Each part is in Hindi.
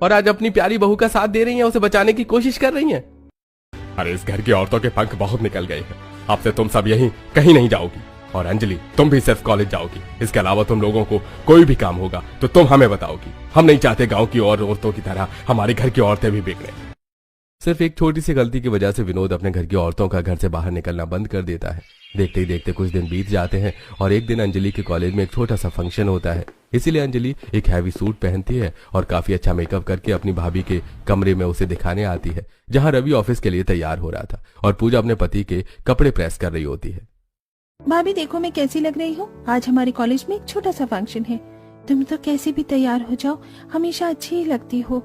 और आज अपनी प्यारी बहू का साथ दे रही हैं, उसे बचाने की कोशिश कर रही हैं। अरे इस घर की औरतों के पंख बहुत निकल गए हैं। अब से तुम सब यहीं कहीं नहीं जाओगी। और अंजलि, तुम भी सिर्फ कॉलेज जाओगी। इसके अलावा तुम लोगों को कोई भी काम होगा तो तुम हमें बताओगी। हम नहीं चाहते गांव की और औरतों की तरह हमारे घर की औरतें भी बिगड़े। सिर्फ एक छोटी सी गलती की वजह से विनोद अपने घर की औरतों का घर से बाहर निकलना बंद कर देता है। देखते ही देखते कुछ दिन बीत जाते हैं और एक दिन अंजलि के कॉलेज में एक छोटा सा फंक्शन होता है। इसीलिए अंजलि एक हैवी सूट पहनती है और काफी अच्छा मेकअप करके अपनी भाभी के कमरे में उसे दिखाने आती है, जहां रवि ऑफिस के लिए तैयार हो रहा था और पूजा अपने पति के कपड़े प्रेस कर रही होती है। भाभी देखो मैं कैसी लग रही हूँ। आज हमारे कॉलेज में एक छोटा सा फंक्शन है। तुम तो कैसे भी तैयार हो जाओ, हमेशा अच्छी ही लगती हो।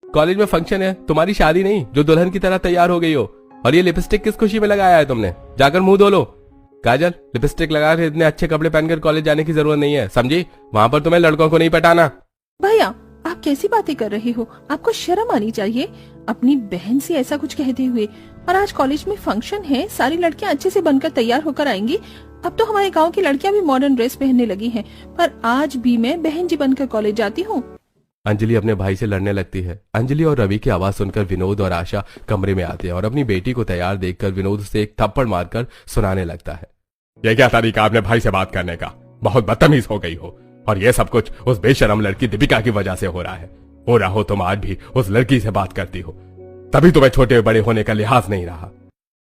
कॉलेज में फंक्शन है, तुम्हारी शादी नहीं जो दुल्हन की तरह तैयार हो गई हो। और ये लिपस्टिक किस खुशी में लगाया है तुमने? जाकर मुंह धो लो। काजल, लिपस्टिक लगा के इतने अच्छे कपड़े पहनकर कॉलेज जाने की जरूरत नहीं है, समझी? वहाँ पर तुम्हें लड़कों को नहीं पटाना। भैया आप कैसी बातें कर रहे हो? आपको शर्म आनी चाहिए अपनी बहन से ऐसा कुछ कहते हुए। और आज कॉलेज में फंक्शन है, सारी लड़कियां अच्छे से बनकर तैयार होकर आएंगी। अब तो हमारे गांव की लड़कियां भी मॉडर्न ड्रेस पहनने लगी हैं, पर आज भी मैं बहन जी बनकर कॉलेज जाती हूँ। अंजलि अपने भाई से लड़ने लगती है। अंजलि और रवि की आवाज सुनकर विनोद और आशा कमरे में आते हैं और अपनी बेटी को तैयार देखकर विनोद से एक थप्पड़ मारकर सुनाने लगता है। ये क्या तरीका आपने भाई से बात करने का? बहुत बदतमीज हो गई हो। और ये सब कुछ उस बेशरम लड़की दीपिका की वजह से हो रहा है। हो रहा हो तुम आज भी उस लड़की से बात करती हो, तभी तुम्हें छोटे बड़े होने का लिहाज नहीं रहा।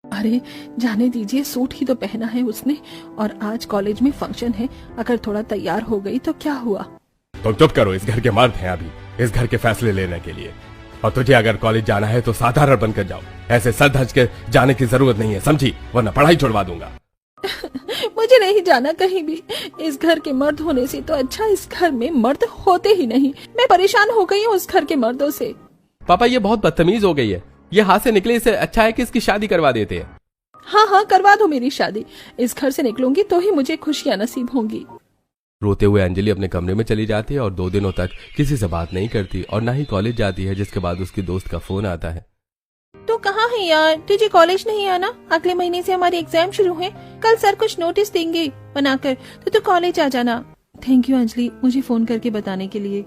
अरे जाने दीजिए, सूट ही तो पहना है उसने और आज कॉलेज में फंक्शन है। अगर थोड़ा तैयार हो गई तो क्या हुआ? तुम चुप करो। इस घर के मर्द हैं अभी इस घर के फैसले लेने के लिए। और तुझे अगर कॉलेज जाना है तो साधारण बनकर जाओ, ऐसे सर धज के जाने की जरूरत नहीं है, समझी? वरना पढ़ाई छुड़वा दूंगा। मुझे नहीं जाना कहीं भी। इस घर के मर्द होने से तो अच्छा इस घर में मर्द होते ही नहीं। मैं परेशान हो गई हूँ उस घर के मर्दों से। पापा ये बहुत बदतमीज हो गई है, ये हाथ से निकले, इससे अच्छा है कि इसकी शादी करवा देते हैं। हाँ हाँ करवा दो मेरी शादी। इस घर से निकलूंगी तो ही मुझे खुशियाँ नसीब होंगी। रोते हुए अंजलि अपने कमरे में चली जाती है और 2 दिनों तक किसी से बात नहीं करती और ना ही कॉलेज जाती है। जिसके बाद उसकी दोस्त का फोन आता है। तो कहाँ है यार? तुझे कॉलेज नहीं आना? अगले महीने से हमारे एग्जाम शुरू है। कल सर कुछ नोटिस देंगे बनाकर, तो तू कॉलेज आ जाना। थैंक यू अंजलि मुझे फोन करके बताने के लिए।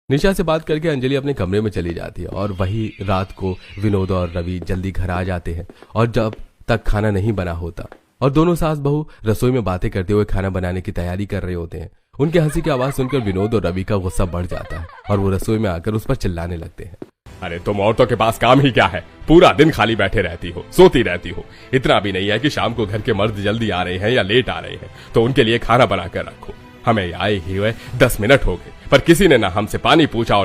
निशा से बात करके अंजलि अपने कमरे में चली जाती है और वही रात को विनोद और रवि जल्दी घर आ जाते हैं और जब तक खाना नहीं बना होता और दोनों सास बहू रसोई में बातें करते हुए खाना बनाने की तैयारी कर रहे होते हैं। उनके हंसी की आवाज सुनकर विनोद और रवि का गुस्सा बढ़ जाता है और वो रसोई में आकर उस पर चिल्लाने लगते हैं। अरे तुम औरतों के पास काम ही क्या है? पूरा दिन खाली बैठे रहती हो, सोती रहती हो। इतना भी नहीं है कि शाम को घर के मर्द जल्दी आ रहे हैं या लेट आ रहे हैं तो उनके लिए खाना बना कर रखो। हमें आए ही हुए 10 मिनट हो गए, पर किसी ने ना हमसे पानी पूछा और ना